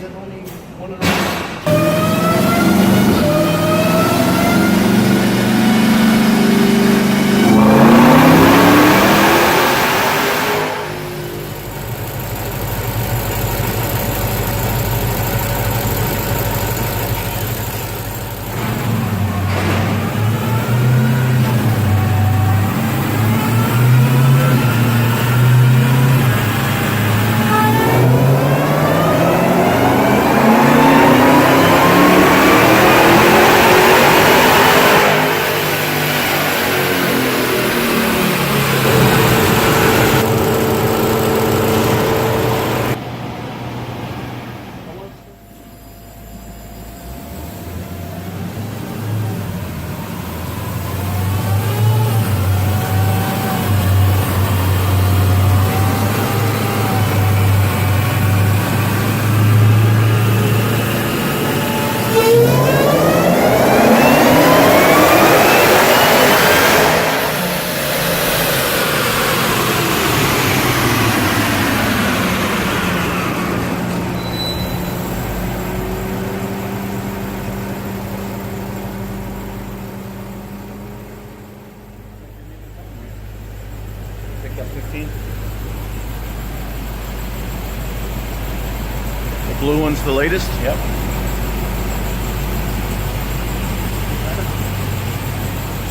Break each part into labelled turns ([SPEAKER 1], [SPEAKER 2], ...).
[SPEAKER 1] is it only one of those?
[SPEAKER 2] Picked up 15. The blue one's the latest? Yep.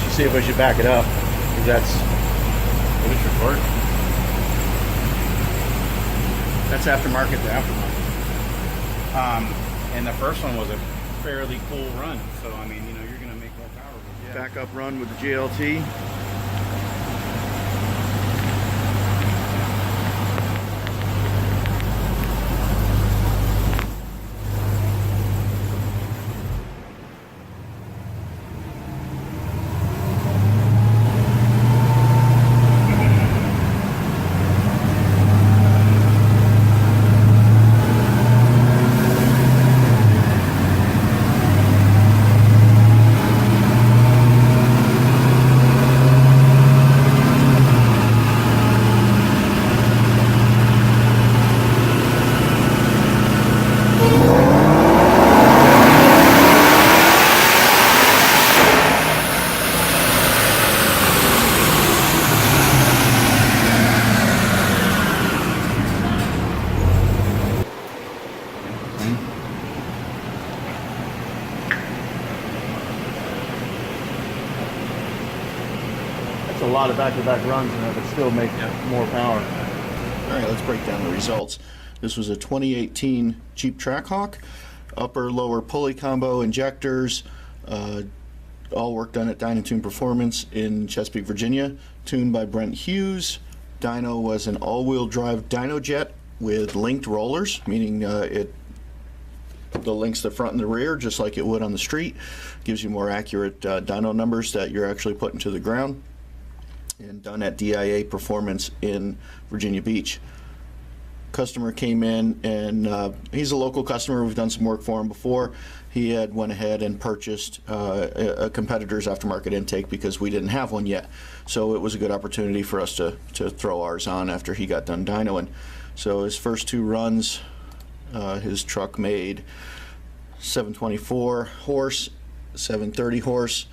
[SPEAKER 2] Should see if I should back it up, because that's what it's recording. That's aftermarket to aftermarket. And the first one was a fairly cool run, so I mean, you know, you're going to make more power with it. Backup run with the JLT. That's a lot of back-to-back runs, and I could still make more power.
[SPEAKER 3] All right, let's break down the results. This was a 2018 Jeep TrackHawk, upper lower pulley combo injectors, all work done at Dyno Performance in Chesapeake, Virginia, tuned by Brent Hughes. Dyno was an all-wheel drive dyno jet with linked rollers, meaning the links the front and the rear just like it would on the street. Gives you more accurate dyno numbers that you're actually putting to the ground. And done at DIA Performance in Virginia Beach. Customer came in, and he's a local customer. We've done some work for him before. He had went ahead and purchased a competitor's aftermarket intake because we didn't have one yet. So it was a good opportunity for us to throw ours on after he got done dynoing. So his first two runs, his truck made 724 horse, 730 horse.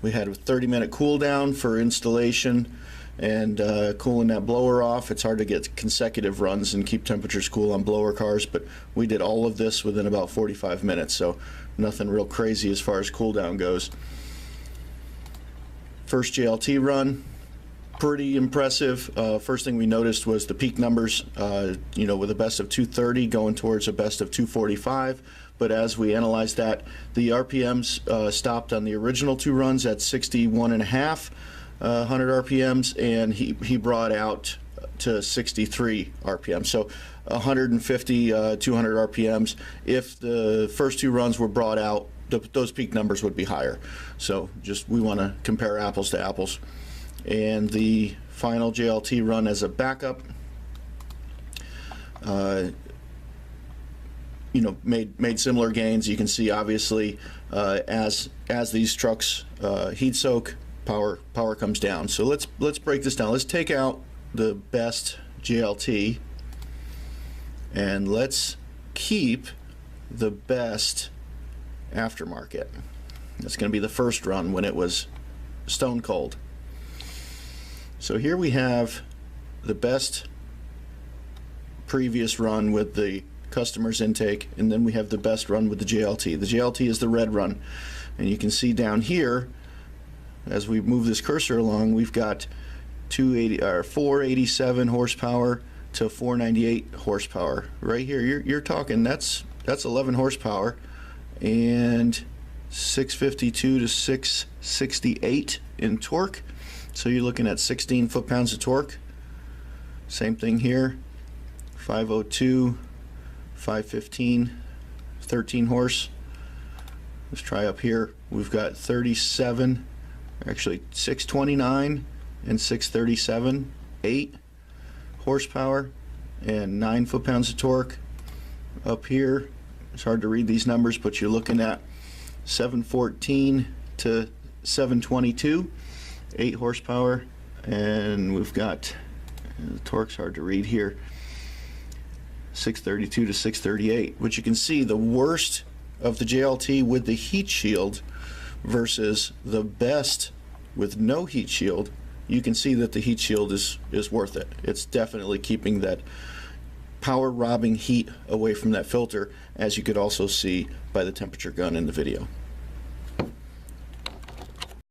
[SPEAKER 3] We had a 30-minute cool down for installation and cooling that blower off. It's hard to get consecutive runs and keep temperatures cool on blower cars, but we did all of this within about 45 minutes, so nothing real crazy as far as cool down goes. First JLT run, pretty impressive. First thing we noticed was the peak numbers, you know, with a best of 230 going towards a best of 245. But as we analyzed that, the RPMs stopped on the original two runs at 61.5 100 RPMs, and he brought out to 63 RPMs. So 150, 200 RPMs. If the first two runs were brought out, those peak numbers would be higher. So just we want to compare apples to apples. And the final JLT run as a backup, you know, made similar gains. You can see obviously as these trucks heat soak, power comes down. So let's break this down. Let's take out the best JLT and let's keep the best aftermarket. That's going to be the first run when it was stone cold. So here we have the best previous run with the customer's intake, and then we have the best run with the JLT. The JLT is the red run, and you can see down here as we move this cursor along, we've got 487 horsepower to 498 horsepower. Right here, you're talking that's 11 horsepower, and 652 to 668 in torque. So you're looking at 16 foot-pounds of torque. Same thing here, 502, 515, 13 horse. Let's try up here. We've got 37, actually 629 and 637, 8 horsepower and 9 foot-pounds of torque. Up here, it's hard to read these numbers, but you're looking at 714 to 722, 8 horsepower, and we've got, the torque's hard to read here, 632 to 638. But you can see the worst of the JLT with the heat shield versus the best with no heat shield. You can see that the heat shield is worth it. It's definitely keeping that power robbing heat away from that filter, as you could also see by the temperature gun in the video.